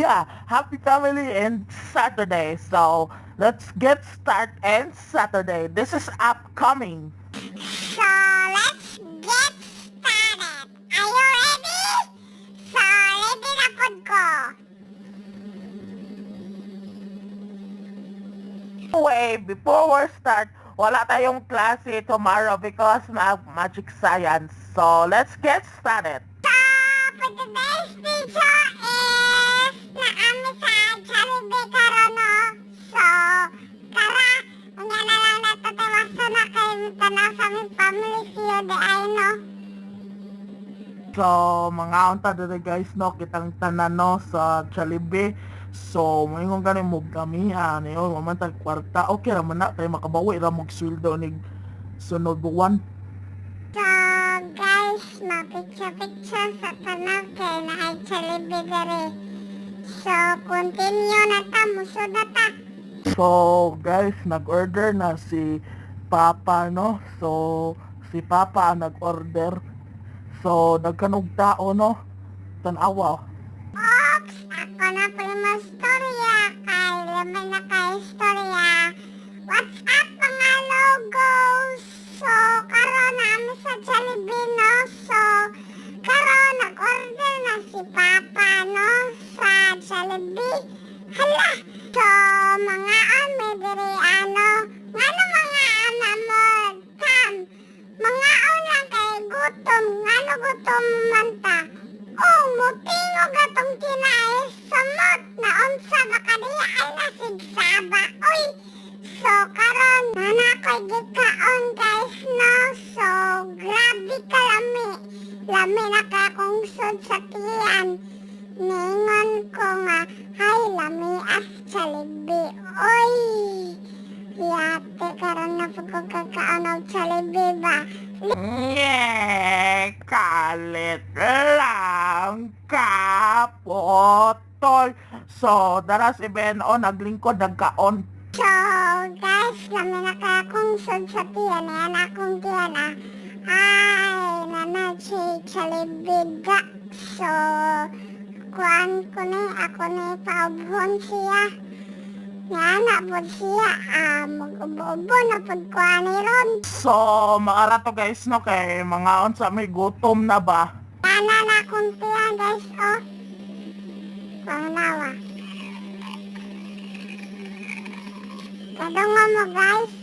yeah, happy family and Saturday. So let's get started and Saturday. This is upcoming. So let's get started. Are you ready? So ready na pod ko. Anyway, before we start, wala tayong klase tomorrow because magic science. So let's get started. So for today's video is naami sa Jollibee karon no. So tara, unya na lang nato tawaso na kay tanaw sa aming family siyo di ay no. So, mga unta dito guys, no, kitang tanan no sa Jollibee. So, mayroon ganin mo kami, yun, mamantag kwarta. Okay raman na, tayo makabawi ra mong sweldo ni sunod buwan. So guys, mapicture-picture sa tanaw kay na ay Jollibee dere. So continue na ta, musod na ta. So, guys, nag-order na si Papa, no? So, si Papa ang nag-order. So, nagkanog tao, no? Tanawa. Oops! Ako na primo storya kay laman na kay storya. What's up mga logos? So, karon namin sa Jollibee, no? So, karon nag-order na si Papa, no? Sa Jollibee. Hala! So, mga ame diri ano? Ngano mga ana mo? Tam! Mga lang kay gutom. Ngano gutom man ta? Oh, mutingo gatong kinae samot na unsa baka diya ay nasigsaba. Uy! So, karon nana ko'y gikaon guys, no? So, grabe ka lami. Lami na ka kong sud sa tiyan. Ningon ko nga, hay lami as Jollibee. Uy! Yate, karon na po ko kakaon og Jollibee ba? Nye, kalit lang kapotol. So, daras iben o naglingkod nagkaon. So, guys, lami na ka akong sud sa tiyan. Yan akong tiyan, Ay, nanachi Jollibee ga. So, kuan ko ni, ako ni paubhon siya. Yan, napod siya. Mag-ubo-ubo, napod kuan ni ron. So, makarato guys, no, kay mga unsa may gutom na ba? Nana na akong tiyan, guys, oh. Pangalawa. Kadungo mo, guys.